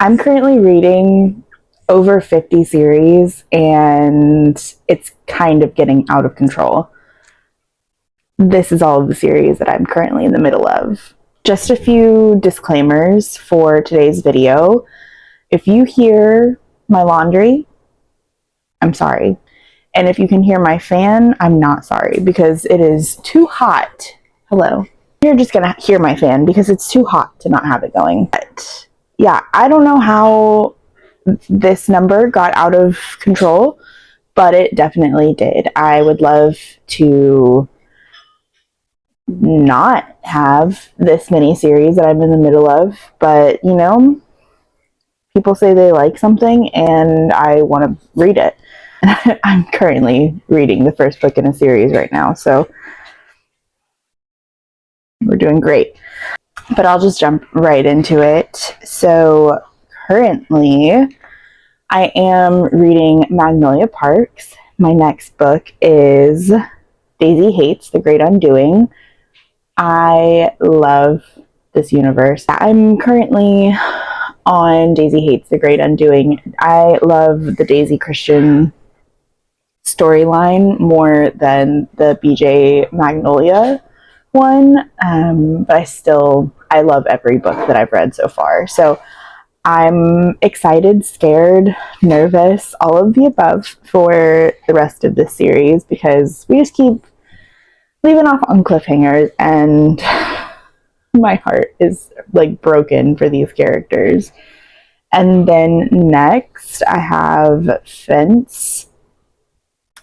I'm currently reading over 50 series, and it's kind of getting out of control. This is all of the series that I'm currently in the middle of. Just a few disclaimers for today's video. If you hear my laundry, I'm sorry. And if you can hear my fan, I'm not sorry, because it is too hot. Hello. You're just gonna hear my fan because it's too hot to not have it going. But yeah, I don't know how this number got out of control, but it definitely did. I would love to not have this mini series that I'm in the middle of, but you know, people say they like something and I want to read it. I'm currently reading the first book in a series right now, so we're doing great. But I'll just jump right into it. So currently, I am reading Magnolia Parks. My next book is Daisy Hates the Great Undoing. I love this universe. I'm currently on Daisy Hates the Great Undoing. I love the Daisy Christian storyline more than the BJ Magnolia one, but I love every book that I've read so far. So I'm excited, scared, nervous, all of the above for the rest of this series, because we just keep leaving off on cliffhangers, and my heart is like broken for these characters. And then next I have Fence.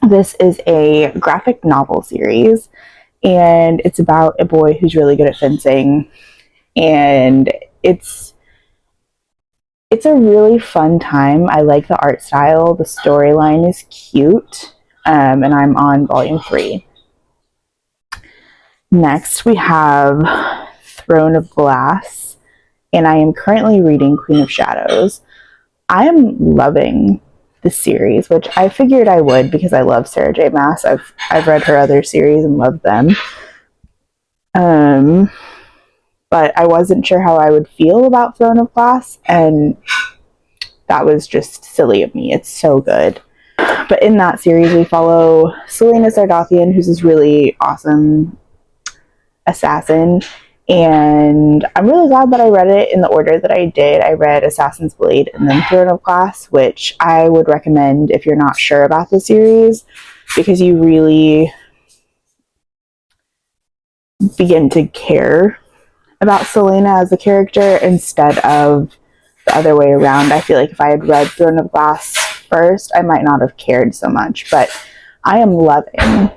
This is a graphic novel series, and it's about a boy who's really good at fencing, and it's a really fun time. I like the art style. The storyline is cute, and I'm on volume 3. Next, we have Throne of Glass, and I am currently reading Queen of Shadows. I am loving this series, which I figured I would because I love Sarah J. Maas. I've read her other series and loved them. But I wasn't sure how I would feel about Throne of Glass, and that was just silly of me. It's so good. But in that series, we follow Selena Sargothian, who's this really awesome assassin, and I'm really glad that I read it in the order that I did. I read Assassin's Blade and then Throne of Glass, which I would recommend if you're not sure about the series, because you really begin to care about Selena as a character instead of the other way around. I feel like if I had read Throne of Glass first, I might not have cared so much, but I am loving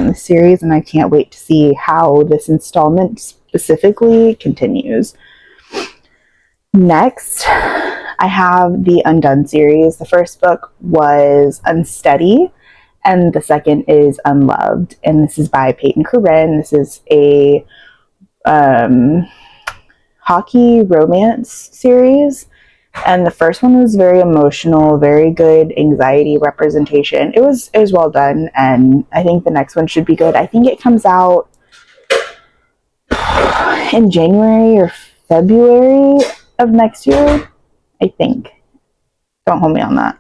this series, and I can't wait to see how this installment specifically continues. Next, I have the Undone series. The first book was Unsteady, and the second is Unloved, and this is by Peyton Corinne. This is a hockey romance series, and the first one was very emotional, very good anxiety representation. It was well done, and I think the next one should be good. I think it comes out in January or February of next year, I think. Don't hold me on that.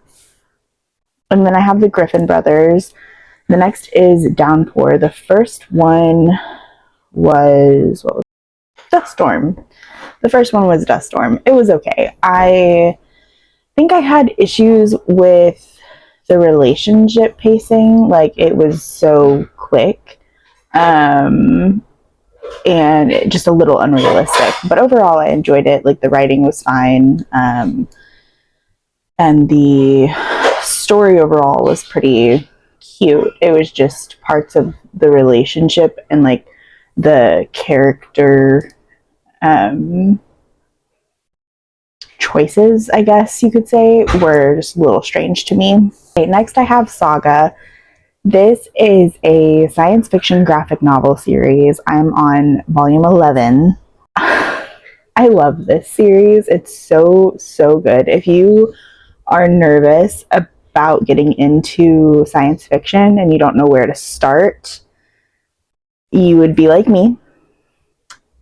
And then I have the Griffin Brothers. The next is Downpour. The first one was, what was it? Dust Storm. The first one was Dust Storm. It was okay. I think I had issues with the relationship pacing. Like, it was so quick. And just a little unrealistic. But overall, I enjoyed it. Like, the writing was fine. And the story overall was pretty cute. It was just parts of the relationship and, like, the character choices, I guess you could say, were just a little strange to me. Okay, next I have Saga. This is a science fiction graphic novel series. I'm on volume 11. I love this series. It's so good. If you are nervous about getting into science fiction and you don't know where to start, you would be like me.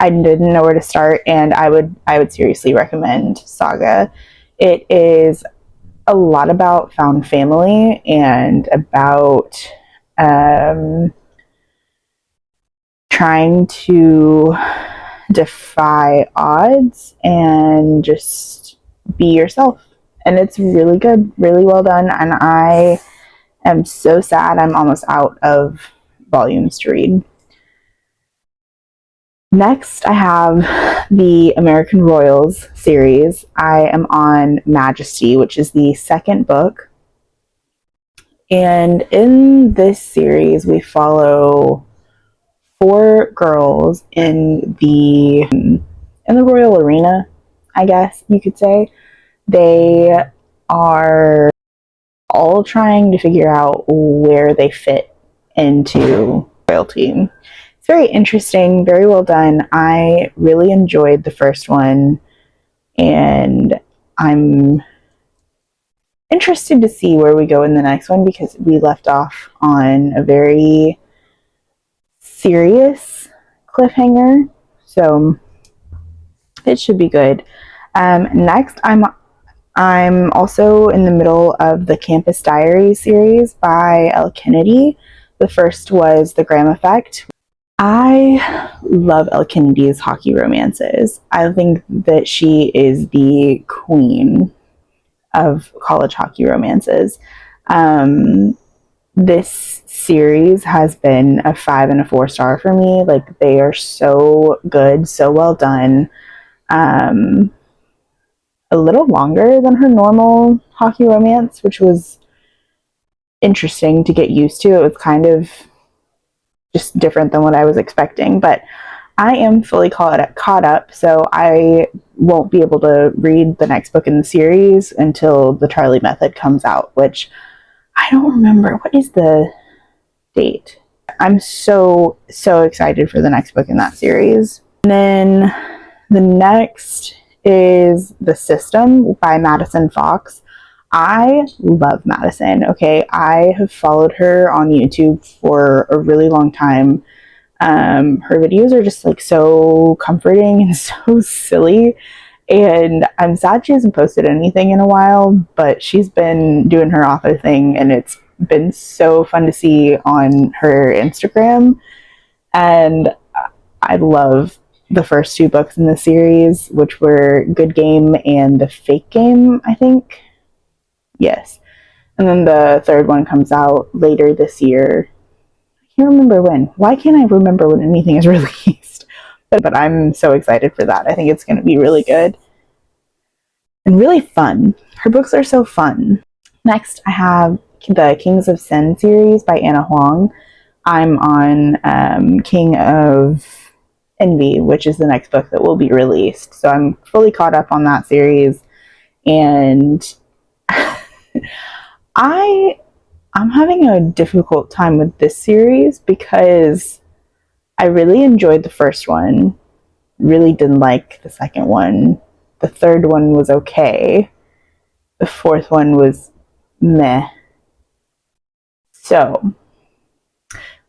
I didn't know where to start, and I would seriously recommend Saga. It is a lot about found family and about trying to defy odds and just be yourself. And it's really good, really well done. And I am so sad I'm almost out of volumes to read. Next, I have the American Royals series. I am on Majesty, which is the second book. And in this series, we follow 4 girls in the royal arena, I guess you could say. They are all trying to figure out where they fit into royalty. It's very interesting, very well done. I really enjoyed the first one, and I'm interested to see where we go in the next one because we left off on a very serious cliffhanger, so it should be good. Next, I'm also in the middle of the Campus Diary series by Elle Kennedy. The first was The Graham Effect. I love Elle Kennedy's hockey romances. I think that she is the queen of college hockey romances. This series has been a 5 and a 4-star for me. Like, they are so good, so well done. A little longer than her normal hockey romance, which was interesting to get used to. It was kind of just different than what I was expecting, but I am fully caught up, so I won't be able to read the next book in the series until The Charlie Method comes out, which I don't remember. What is the date? I'm so excited for the next book in that series. And then the next is The System by Madison Fox. I love Madison, okay? I have followed her on YouTube for a really long time. Her videos are just like so comforting and so silly, and I'm sad she hasn't posted anything in a while, but she's been doing her author thing, and it's been so fun to see on her Instagram. And I love the first 2 books in the series, which were Good Game and The Fake Game, I think. Yes. And then the third one comes out later this year. I can't remember when. Why can't I remember when anything is released? But I'm so excited for that. I think it's going to be really good and really fun. Her books are so fun. Next, I have the Kings of Sin series by Anna Huang. I'm on King of Envy, which is the next book that will be released. So I'm fully caught up on that series, and I'm having a difficult time with this series because I really enjoyed the first one, really didn't like the second one. The third one was okay. The fourth one was meh. So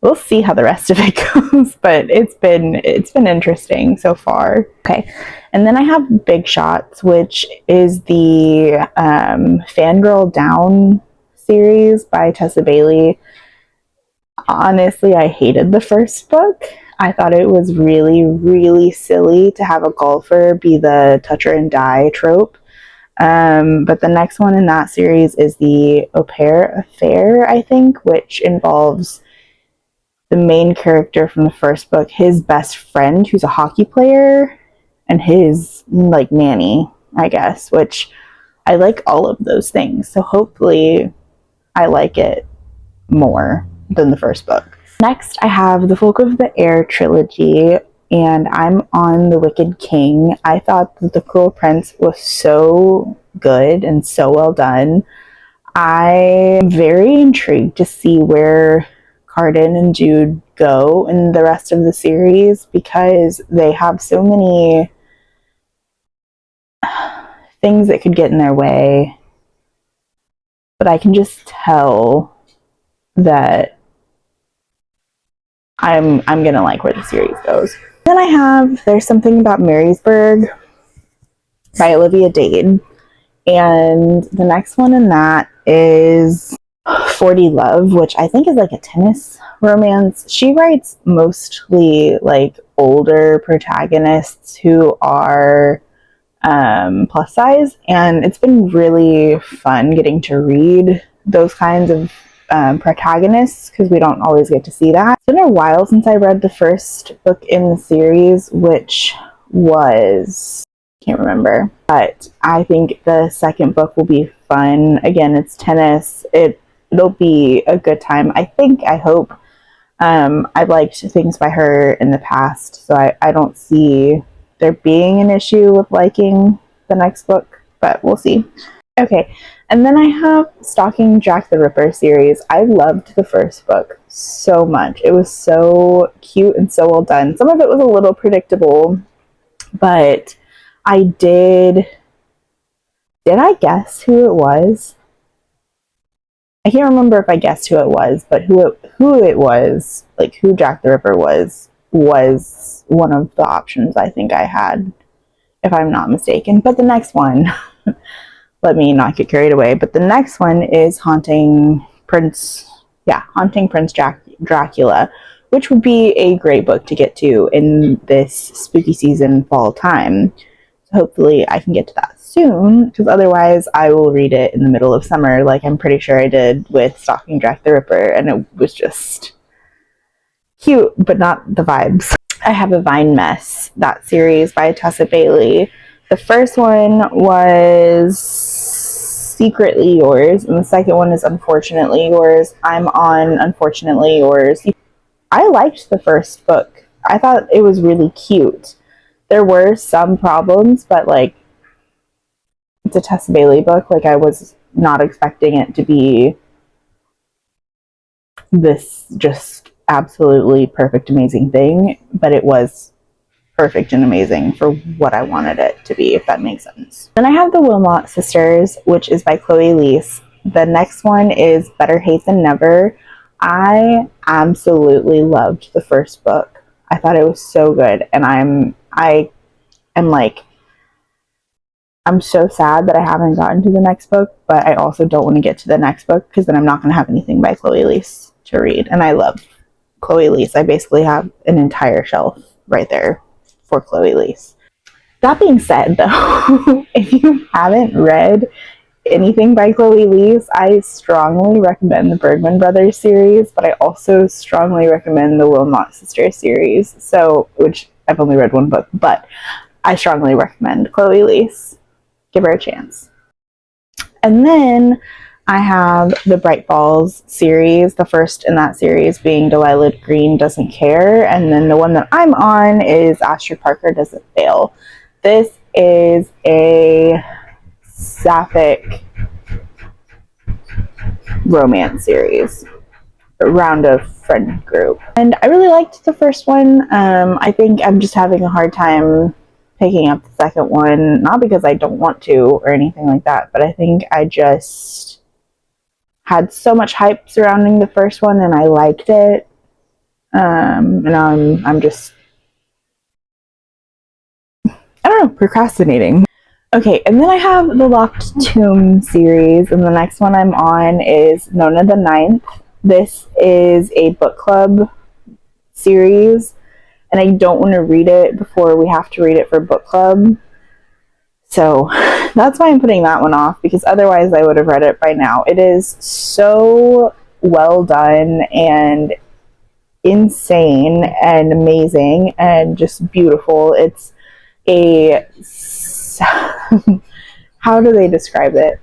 we'll see how the rest of it goes, but it's been interesting so far. Okay, and then I have Big Shots, which is the Fangirl Down series by Tessa Bailey. Honestly, I hated the first book. I thought it was really, really silly to have a golfer be the touch her and die trope. But the next one in that series is the Au Pair Affair, I think, which involves the main character from the first book, his best friend, who's a hockey player, and his, like, nanny, I guess, which I like all of those things. So hopefully I like it more than the first book. Next, I have the Folk of the Air trilogy, and I'm on The Wicked King. I thought that The Cruel Prince was so good and so well done. I'm very intrigued to see where Carden and Jude go in the rest of the series because they have so many things that could get in their way. But I can just tell that I'm gonna like where the series goes. Then I have There's Something About Marysburg by Olivia Dade. And the next one in that is 40 Love, which I think is like a tennis romance. She writes mostly like older protagonists who are plus size, and it's been really fun getting to read those kinds of protagonists because we don't always get to see that. It's been a while since I read the first book in the series, which was, can't remember, but I think the second book will be fun. Again, it's tennis. It'll be a good time. I hope. I've liked things by her in the past, so I don't see there being an issue with liking the next book, but we'll see. Okay, and then I have Stalking Jack the Ripper series. I loved the first book so much. It was so cute and so well done. Some of it was a little predictable, but I did I guess who it was? I can't remember if I guessed who it was, but who it was, like who Jack the Ripper was one of the options I think I had, if I'm not mistaken. But the next one, let me not get carried away, but the next one is Haunting Prince Dracula, which would be a great book to get to in this spooky season fall time. So hopefully I can get to that soon, because otherwise I will read it in the middle of summer, like I'm pretty sure I did with Stalking Jack the Ripper, and it was just cute, but not the vibes. I have A Vine Mess, that series by Tessa Bailey. The first one was Secretly Yours, and the second one is Unfortunately Yours. I'm on Unfortunately Yours. I liked the first book. I thought it was really cute. There were some problems, but like, it's a Tessa Bailey book. Like, I was not expecting it to be this just absolutely perfect, amazing thing, but it was perfect and amazing for what I wanted it to be, if that makes sense. Then I have The Wilmot Sisters, which is by Chloe Leese. The next one is Better Hate Than Never. I absolutely loved the first book. I thought it was so good, and I am like, I'm so sad that I haven't gotten to the next book, but I also don't want to get to the next book because then I'm not going to have anything by Chloe Leese to read. And I love Chloe Leese. I basically have an entire shelf right there for Chloe Leese. That being said, though, if you haven't read anything by Chloe Leese, I strongly recommend the Bergman Brothers series, but I also strongly recommend the Wilmot Sisters series. So, which I've only read one book, but I strongly recommend Chloe Leese. Give her a chance. And then I have the Bright Falls series, the first in that series being Delilah Green Doesn't Care, and then the one that I'm on is Astrid Parker Doesn't Fail. This is a sapphic romance series around a friend group. And I really liked the first one. I think I'm just having a hard time picking up the second one, not because I don't want to or anything like that, but I think I just had so much hype surrounding the first one and I liked it. And I'm just, I don't know, procrastinating. Okay, and then I have the Locked Tomb series, and the next one I'm on is Nona the Ninth. This is a book club series, and I don't want to read it before we have to read it for book club. So that's why I'm putting that one off, because otherwise I would have read it by now. It is so well done and insane and amazing and just beautiful. It's a how do they describe it?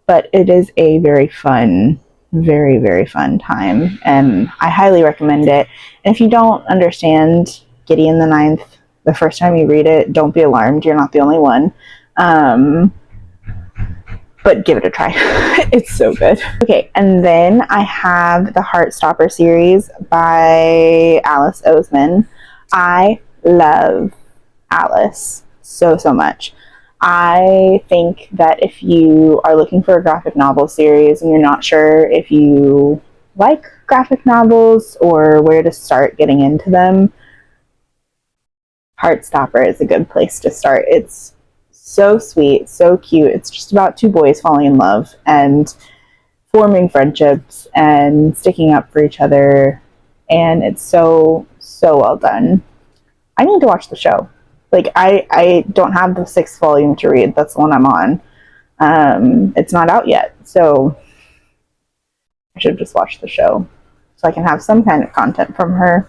But it is a very fun, very, very fun time, and I highly recommend it. And if you don't understand Gideon the Ninth the first time you read it, don't be alarmed. You're not the only one. But give it a try. It's so good. Okay, and then I have the Heartstopper series by Alice Oseman. I love Alice so much. I think that if you are looking for a graphic novel series and you're not sure if you like graphic novels or where to start getting into them, Heartstopper is a good place to start. It's so sweet, so cute. It's just about two boys falling in love and forming friendships and sticking up for each other. And it's so, so well done. I need to watch the show. Like, I don't have the 6th volume to read. That's the one I'm on. It's not out yet, so I should just watch the show so I can have some kind of content from her.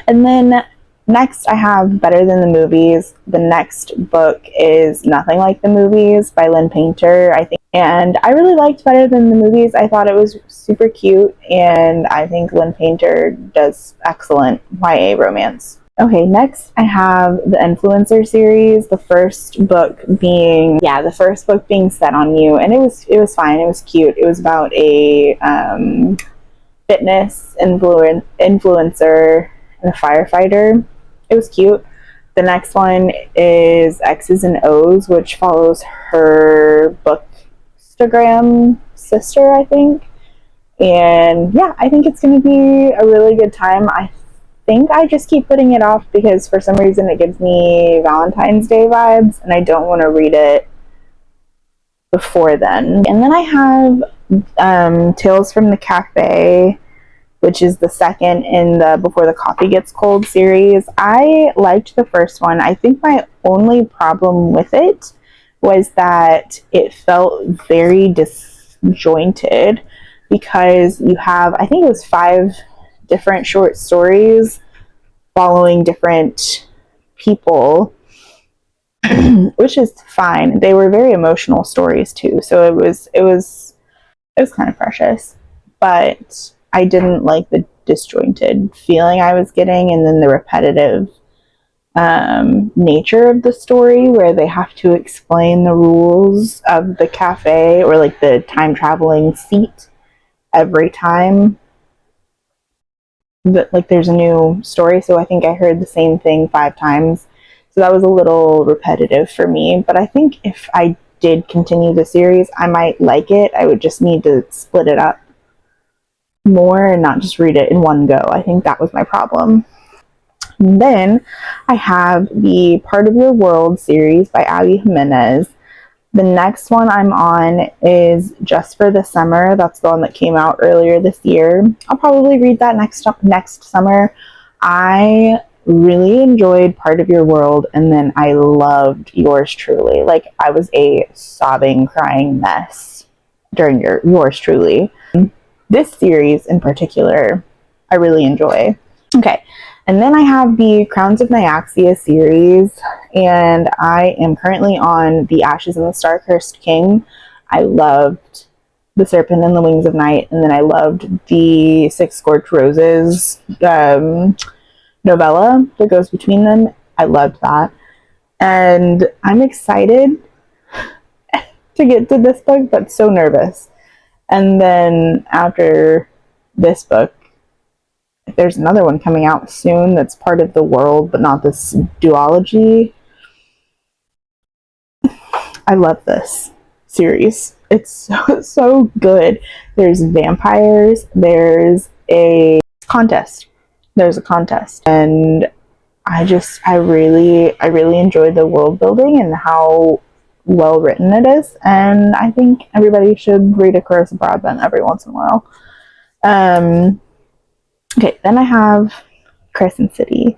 And then next I have Better Than the Movies. The next book is Nothing Like the Movies by Lynn Painter, I think. And I really liked Better Than the Movies. I thought it was super cute, and I think Lynn Painter does excellent YA romance. Okay, next I have the Influencer series. The first book being Set on You, and it was fine. It was cute. It was about a fitness influencer and a firefighter. It was cute. The next one is X's and O's, which follows her bookstagram sister, I think. And yeah, I think it's going to be a really good time. I think I just keep putting it off because for some reason it gives me Valentine's Day vibes, and I don't want to read it before then. And then I have Tales from the Cafe, which is the second in the Before the Coffee Gets Cold series. I liked the first one. I think my only problem with it was that it felt very disjointed because you have, I think it was 5 different short stories following different people, which is fine. They were very emotional stories too, so it was kind of precious, but I didn't like the disjointed feeling I was getting, and then the repetitive nature of the story where they have to explain the rules of the cafe or like the time traveling seat every time that like there's a new story. So I think I heard the same thing 5 times, so that was a little repetitive for me. But I think if I did continue the series, I might like it. I would just need to split it up more and not just read it in one go. I think that was my problem. And then I have the Part of Your World series by Abby Jimenez. The next one I'm on is Just for the Summer. That's the one that came out earlier this year. I'll probably read that next summer. I really enjoyed Part of Your World, and then I loved Yours Truly. Like, I was a sobbing, crying mess during Yours Truly. This series in particular, I really enjoy. Okay, and then I have the Crowns of Nyaxia series, and I am currently on The Ashes and the Star-Cursed King. I loved The Serpent and the Wings of Night, and then I loved the Six Scorched Roses novella that goes between them. I loved that. And I'm excited to get to this book, but so nervous. And then after this book, there's another one coming out soon that's part of the world, but not this duology. I love this series. It's so good. There's vampires. There's a contest. And I really enjoyed the world building and how well written it is. And I think everybody should read A Curse of Broadbent every once in a while. Okay, then I have Crescent City,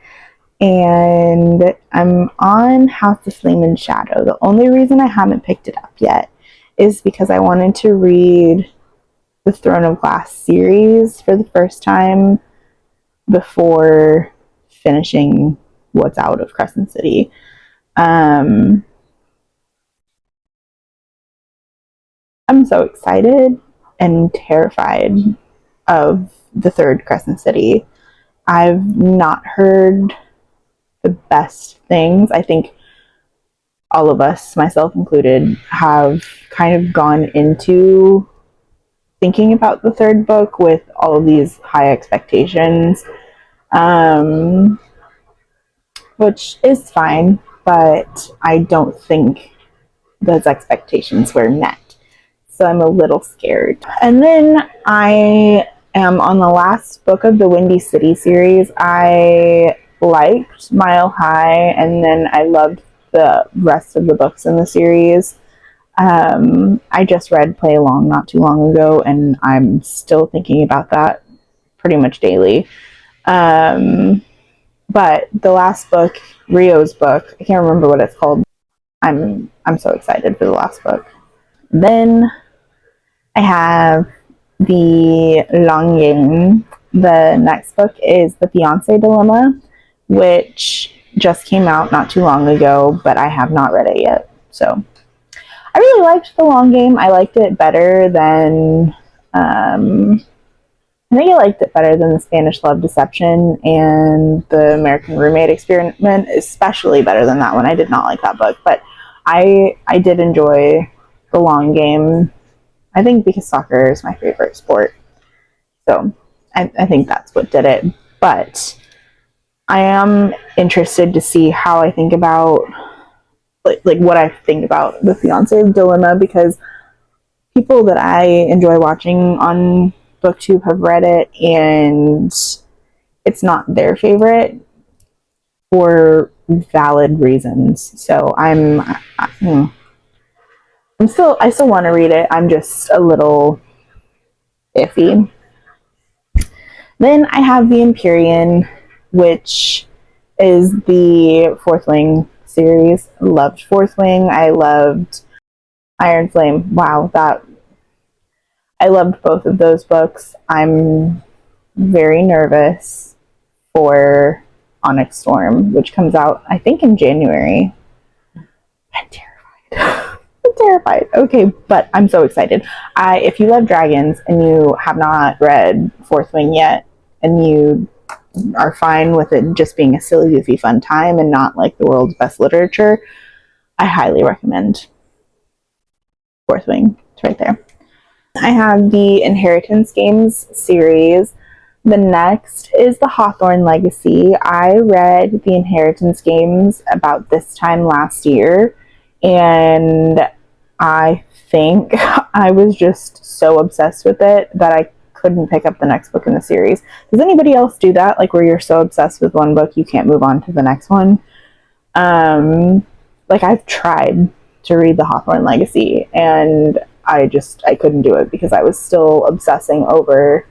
and I'm on House of Flame and Shadow. The only reason I haven't picked it up yet is because I wanted to read the Throne of Glass series for the first time before finishing what's out of Crescent City. I'm so excited and terrified of the third Crescent City. I've not heard the best things. I think all of us, myself included, have kind of gone into thinking about the third book with all of these high expectations, which is fine, but I don't think those expectations were met. So I'm a little scared. And then I am on the last book of the Windy City series. I liked Mile High, and then I loved the rest of the books in the series. I just read Play Along not too long ago, and I'm still thinking about that pretty much daily. But the last book, Rio's book, I can't remember what it's called. I'm so excited for the last book. Then I have The Long Game. The next book is The Fiancé Dilemma, which just came out not too long ago, but I have not read it yet. So I really liked The Long Game. I liked it better than I think I liked it better than The Spanish Love Deception and The American Roommate Experiment, especially better than that one. I did not like that book, but I did enjoy The Long Game. I think because soccer is my favorite sport. So I think that's what did it. But I am interested to see how I think about, like what I think about The Fiancé Dilemma, because people that I enjoy watching on BookTube have read it, and it's not their favorite for valid reasons. So I still want to read it. I'm just a little iffy. Then I have The Empyrean, which is the Fourth Wing series. Loved Fourth Wing. I loved Iron Flame. Wow, I loved both of those books. I'm very nervous for Onyx Storm, which comes out, I think, in January. I'm terrified. I'm terrified. Okay, but I'm so excited. If you love dragons and you have not read Fourth Wing yet, and you are fine with it just being a silly, goofy, fun time and not like the world's best literature, I highly recommend Fourth Wing. It's right there. I have the Inheritance Games series. The next is the Hawthorne Legacy. I read the Inheritance Games about this time last year, and I think I was just so obsessed with it that I couldn't pick up the next book in the series. Does anybody else do that? Like where you're so obsessed with one book you can't move on to the next one? Like I've tried to read the Hawthorne Legacy, and I couldn't do it because I was still obsessing over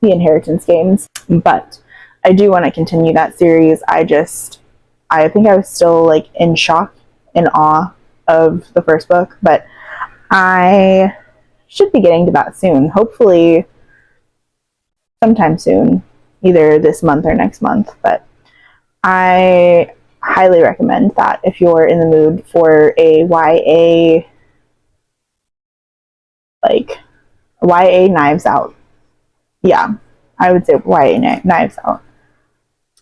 the Inheritance Games. But I do want to continue that series. I think I was still like in shock, in awe of the first book, but I should be getting to that soon. Hopefully sometime soon, either this month or next month. But I highly recommend that if you're in the mood for a YA Knives Out. Yeah, I would say YA Knives Out.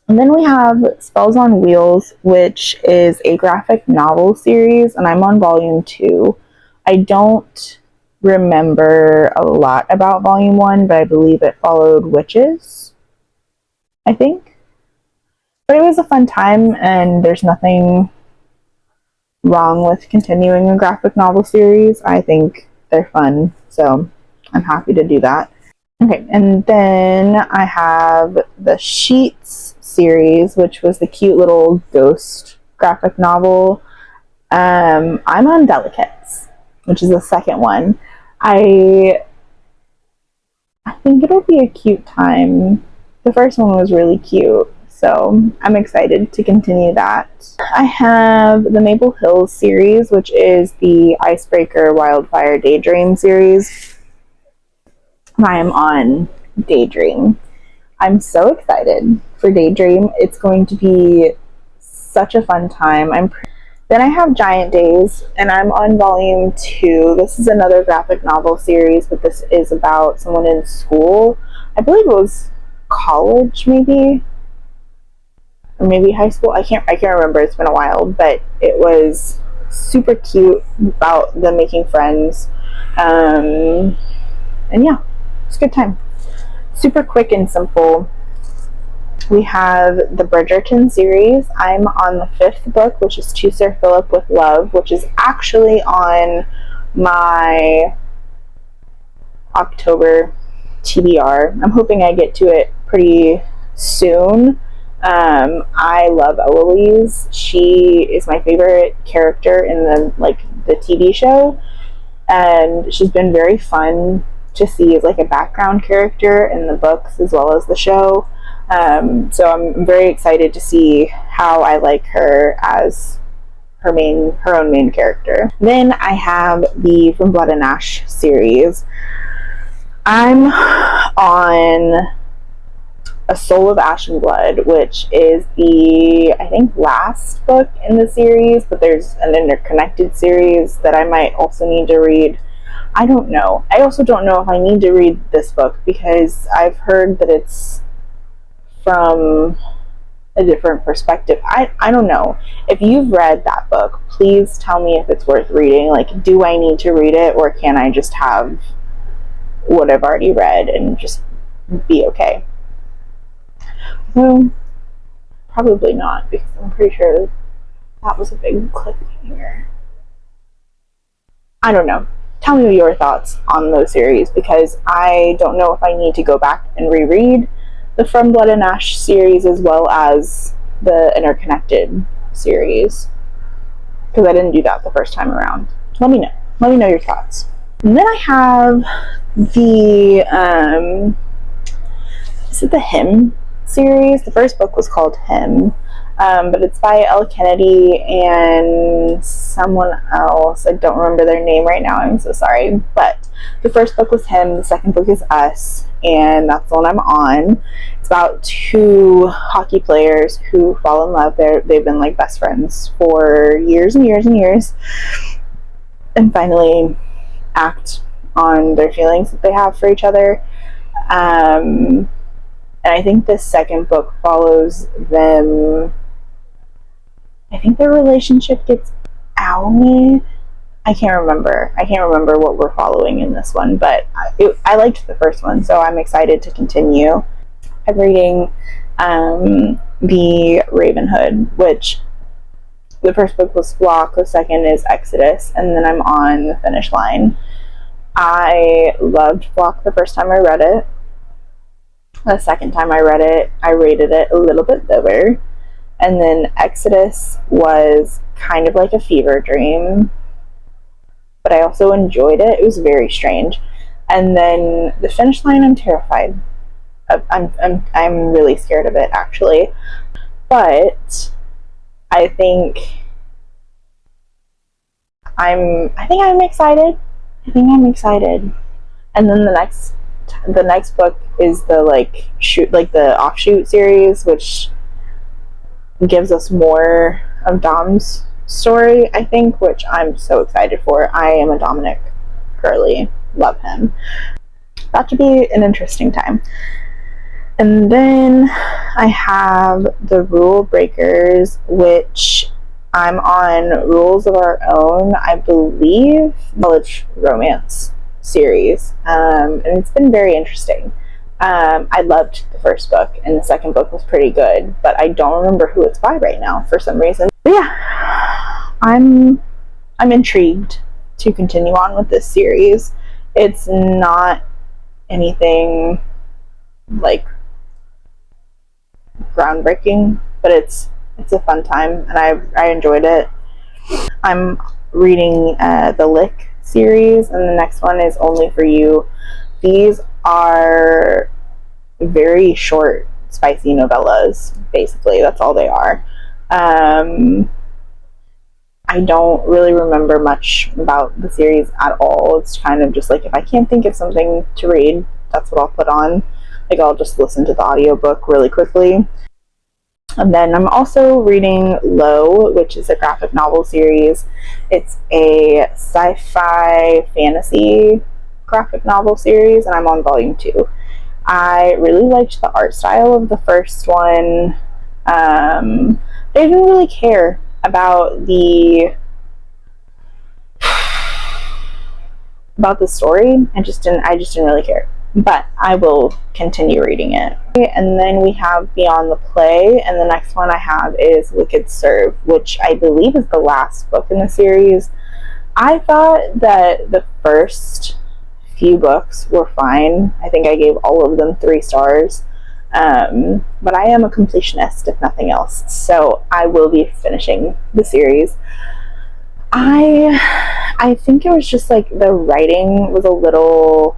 And then we have Spells on Wheels, which is a graphic novel series, and I'm on volume 2. I don't remember a lot about volume 1, but I believe it followed Witches, I think. But it was a fun time, and there's nothing wrong with continuing a graphic novel series. I think they're fun, so I'm happy to do that. Okay, and then I have the Sheets series, which was the cute little ghost graphic novel. I'm on Delicates, which is the second one. I think it'll be a cute time. The first one was really cute, so I'm excited to continue that. I have the Maple Hills series, which is the Icebreaker Wildfire Daydream series. I am on Daydream. I'm so excited for Daydream. It's going to be such a fun time. Then I have Giant Days, and I'm on volume 2. This is another graphic novel series, but this is about someone in school. I believe it was college, maybe, or maybe high school. I can't remember. It's been a while, but it was super cute about them making friends. And yeah, it's a good time. Super quick and simple. We have the Bridgerton series. I'm on the 5th book, which is To Sir Philip with Love, which is actually on my October TBR. I'm hoping I get to it pretty soon. I love Eloise. She is my favorite character in the TV show, and she's been very fun to see as like a background character in the books as well as the show. So I'm very excited to see how I like her as her own main character. Then I have the From Blood and Ash series. I'm on A Soul of Ash and Blood, which is the, I think, last book in the series, but there's an interconnected series that I might also need to read. I don't know. I also don't know if I need to read this book because I've heard that it's from a different perspective. I don't know. If you've read that book, please tell me if it's worth reading. Like, do I need to read it, or can I just have what I've already read and just be okay? So, probably not, because I'm pretty sure that was a big cliffhanger. I don't know. Tell me your thoughts on those series, because I don't know if I need to go back and reread the From Blood and Ash series as well as the interconnected series, because I didn't do that the first time around. Let me know. Let me know your thoughts. And then I have the is it the Hymn series? The first book was called Hymn, but it's by Elle Kennedy and someone else. I don't remember their name right now. I'm so sorry. But the first book was Hymn. The second book is Us, and that's the one I'm on. It's about two hockey players who fall in love. They've been like best friends for years and years and years, and finally act on their feelings that they have for each other. And I think this second book follows them. I think their relationship gets outed. I can't remember what we're following in this one, but I liked the first one, so I'm excited to continue. I'm reading the Ravenhood, which the first book was Flock, the second is Exodus, and then I'm on the finish line. I loved Flock the first time I read it. The second time I read it, I rated it a little bit lower. And then Exodus was kind of like a fever dream, but I also enjoyed it. It was very strange. And then the finish line, I'm terrified. I'm really scared of it, actually. But I think I'm excited. I'm excited. And then the next book is the the offshoot series, which gives us more of Dom's story, I think, which I'm so excited for. I am a Dominic girly. Love him. That should be an interesting time. And then I have the Rule Breakers, which I'm on Rules of Our Own, I believe, college romance series. And it's been very interesting. I loved the first book, and the second book was pretty good, but I don't remember who it's by right now for some reason. But yeah, I'm intrigued to continue on with this series. It's not anything like groundbreaking, but it's a fun time, and I enjoyed it. I'm reading the Lick series, and the next one is Only for You. These are very short, spicy novellas, basically. That's all they are. I don't really remember much about the series at all. It's kind of just like, if I can't think of something to read, that's what I'll put on. Like, I'll just listen to the audiobook really quickly. And then I'm also reading Low, which is a graphic novel series. It's a sci-fi fantasy graphic novel series, and I'm on volume 2. I really liked the art style of the first one. They didn't really care about the story. I just didn't really care. But I will continue reading it. And then we have Beyond the Play, and the next one I have is Wicked Serve, which I believe is the last book in the series. I thought that the first few books were fine. I think I gave all of them 3 stars. But I am a completionist, if nothing else, so I will be finishing the series. I think it was just like the writing was a little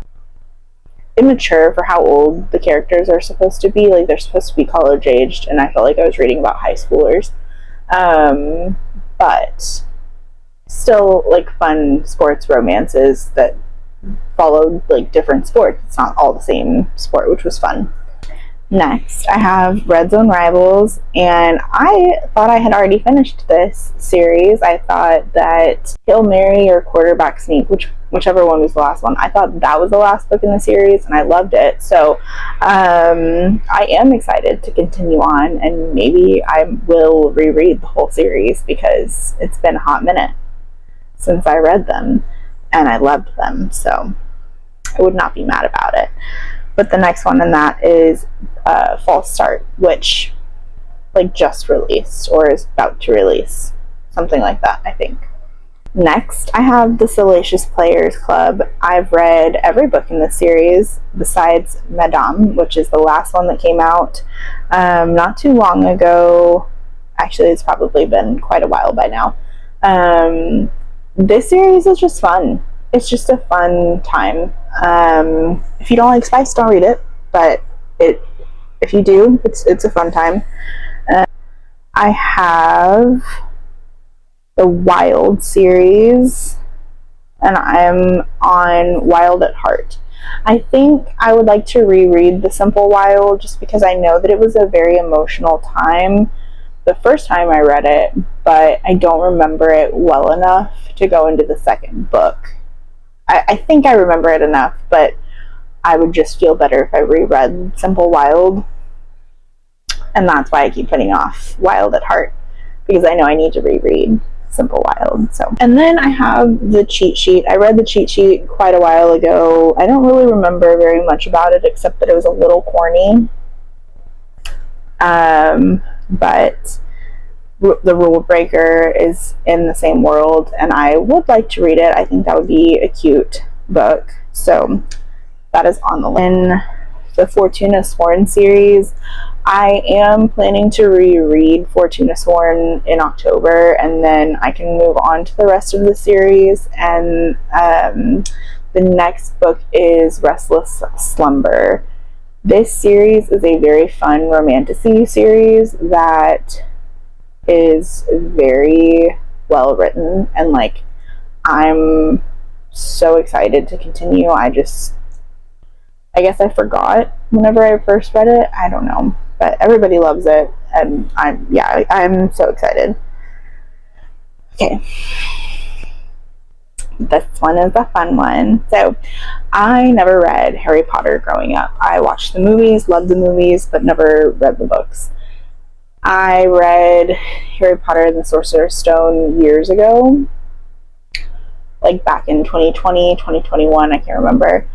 immature for how old the characters are supposed to be. Like, they're supposed to be college aged, and I felt like I was reading about high schoolers. But still, like, fun sports romances that followed like different sports. It's not all the same sport, which was fun. Next, I have Red Zone Rivals, and I thought I had already finished this series. I thought that Hail Mary or Quarterback Sneak, whichever one was the last one, I thought that was the last book in the series, and I loved it. So I am excited to continue on, and maybe I will reread the whole series because it's been a hot minute since I read them, and I loved them, so I would not be mad about it. But the next one in that is False Start, which like just released or is about to release. Something like that, I think. Next, I have the Salacious Players Club. I've read every book in this series besides Madame, which is the last one that came out not too long ago. Actually, it's probably been quite a while by now. This series is just fun. It's just a fun time. If you don't like spice, don't read it. But if you do, it's a fun time. I have the Wild series, and I'm on Wild at Heart. I think I would like to reread The Simple Wild just because I know that it was a very emotional time the first time I read it, but I don't remember it well enough to go into the second book. I think I remember it enough, but I would just feel better if I reread Simple Wild. And that's why I keep putting off Wild at Heart, because I know I need to reread Simple Wild. So, and then I have the cheat sheet. I read the cheat sheet quite a while ago. I don't really remember very much about it except that it was a little corny. But the Rule Breaker is in the same world, and I would like to read it. I think that would be a cute book. So that is on the list. In the Fortuna Sworn series, I am planning to reread Fortuna Sworn in October, and then I can move on to the rest of the series. And the next book is Restless Slumber. This series is a very fun romantasy series that is very well written, and like I'm so excited to continue. I guess I forgot whenever I first read it. I don't know, but everybody loves it, and I'm so excited. Okay, this one is a fun one. So I never read Harry Potter growing up. I watched the movies, loved the movies, but never read the books. I read Harry Potter and the Sorcerer's Stone years ago, like back in 2020, 2021, I can't remember.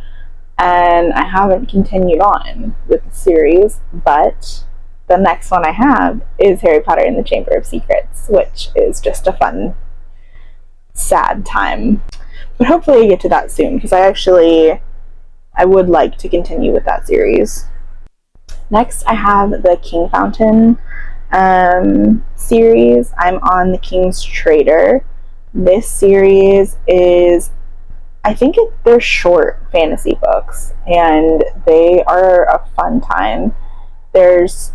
And I haven't continued on with the series, but the next one I have is Harry Potter and the Chamber of Secrets, which is just a fun, sad time. But hopefully I get to that soon, because I would like to continue with that series. Next, I have the King Fountain series. I'm on the King's Traitor. This series is, I think they're short fantasy books, and they are a fun time. There's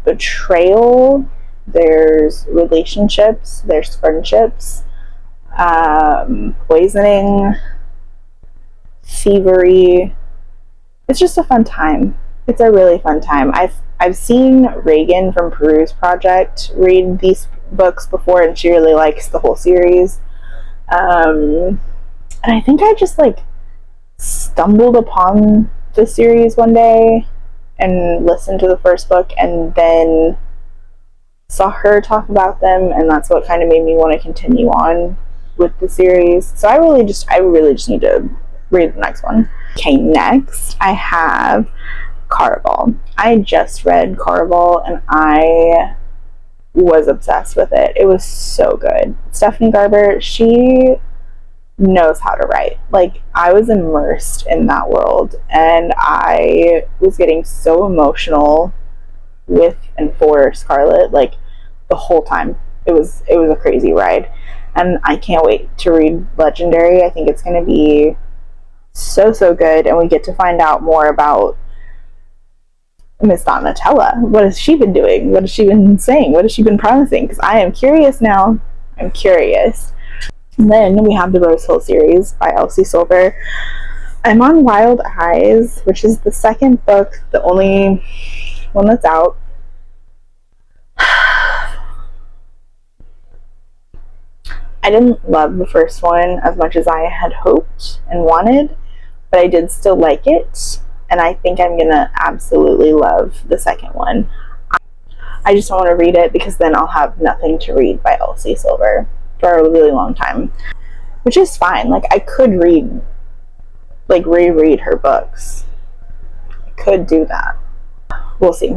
betrayal, there's relationships, there's friendships, poisoning, thievery. It's just a fun time. It's a really fun time. I've seen Reagan from Peruse Project read these books before, and she really likes the whole series. And I think I just stumbled upon the series one day and listened to the first book, and then saw her talk about them, and that's what kind of made me want to continue on with the series. So I really just need to read the next one. Okay, next I have Caraval. I just read Caraval, and I was obsessed with it. It was so good. Stephanie Garber, she knows how to write. Like, I was immersed in that world, and I was getting so emotional with and for Scarlet, like, the whole time. It was a crazy ride, and I can't wait to read Legendary. I think it's going to be so good, and we get to find out more about Miss Donatella. What has she been doing? What has she been saying? What has she been promising? Because I am curious now. I'm curious. And then we have the Rose Hill series by Elsie Silver. I'm on Wild Eyes, which is the second book, the only one that's out. I didn't love the first one as much as I had hoped and wanted, but I did still like it, and I think I'm gonna absolutely love the second one. I just don't want to read it because then I'll have nothing to read by Elsie Silver for a really long time, which is fine. Like, I could reread her books. I could do that. We'll see.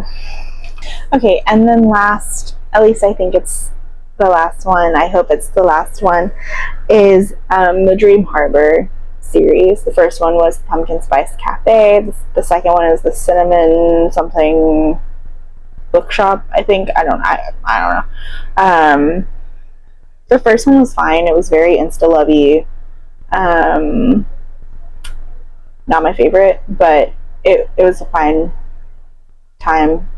Okay, and then last, at least I think it's the last one, I hope it's the last one, is the Dream Harbor series. The first one was Pumpkin Spice Cafe. The second one is the Cinnamon something bookshop, I think. I don't know. The first one was fine. It was very insta-lovey. Not my favorite, but it was a fine time.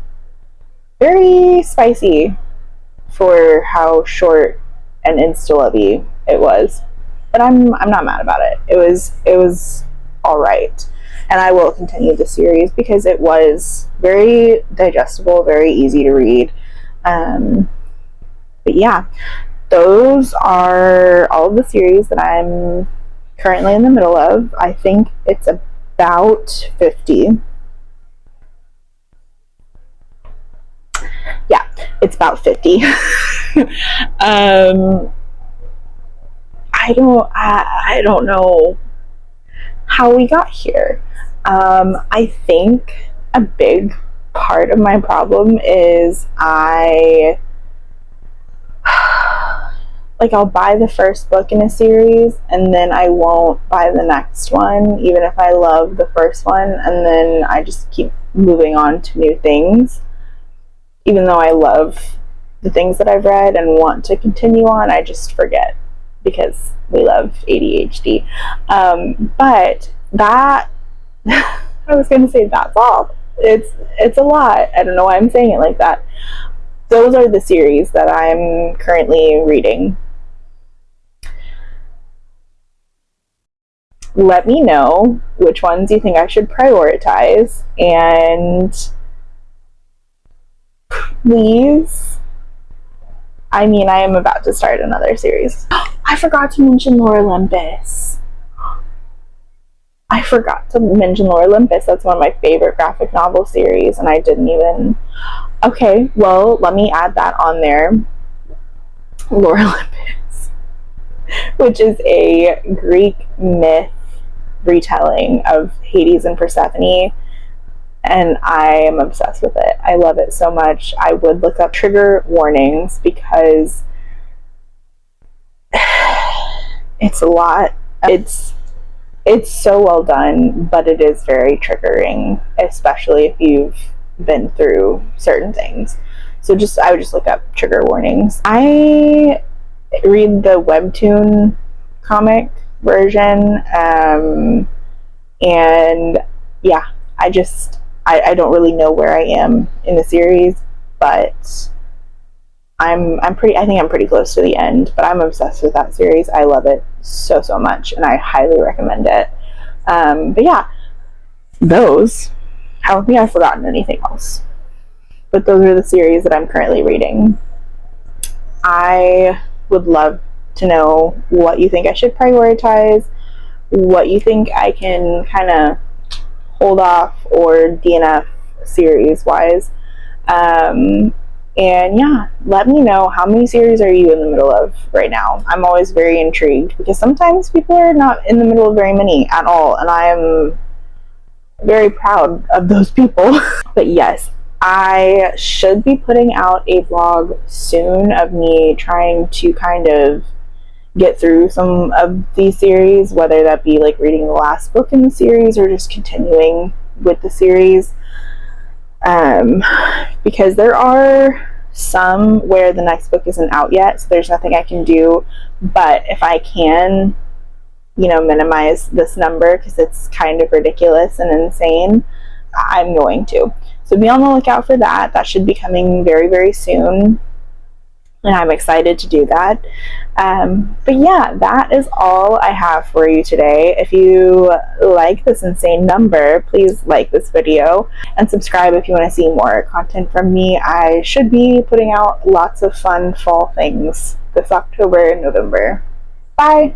Very spicy for how short and insta-lovey it was, but I'm not mad about it. It was all right, and I will continue the series because it was very digestible, very easy to read. But yeah, those are all of the series that I'm currently in the middle of. I think it's about 50. Yeah, it's about 50. I don't know how we got here. I think a big part of my problem is I'll buy the first book in a series and then I won't buy the next one, even if I love the first one, and then I just keep moving on to new things. Even though I love the things that I've read and want to continue on, I just forget because we love ADHD. But that, I was going to say that's all. It's a lot. I don't know why I'm saying it like that. Those are the series that I'm currently reading. Let me know which ones you think I should prioritize, and please, I am about to start another series. I forgot to mention Lore Olympus. That's one of my favorite graphic novel series, and I didn't even... Okay, well, let me add that on there. Lore Olympus, which is a Greek myth retelling of Hades and Persephone, and I am obsessed with it. I love it so much. I would look up trigger warnings because it's a lot. It's so well done, but it is very triggering, especially if you've been through certain things. So I would just look up trigger warnings. I read the webtoon comic version, and yeah, I don't really know where I am in the series, but I think I'm pretty close to the end, but I'm obsessed with that series. I love it so much, and I highly recommend it. But yeah, those, I don't think I've forgotten anything else, but those are the series that I'm currently reading. I would love to know what you think I should prioritize, what you think I can kind of hold off or DNF series wise. And yeah, let me know, how many series are you in the middle of right now? I'm always very intrigued because sometimes people are not in the middle of very many at all, and I am very proud of those people. But yes, I should be putting out a vlog soon of me trying to kind of get through some of these series, whether that be like reading the last book in the series or just continuing with the series. Because there are some where the next book isn't out yet, so there's nothing I can do. But if I can, minimize this number because it's kind of ridiculous and insane, I'm going to. So be on the lookout for that. That should be coming very, very soon. And I'm excited to do that. But yeah, that is all I have for you today. If you like this insane number, please like this video and subscribe if you want to see more content from me. I should be putting out lots of fun fall things this October and November. Bye!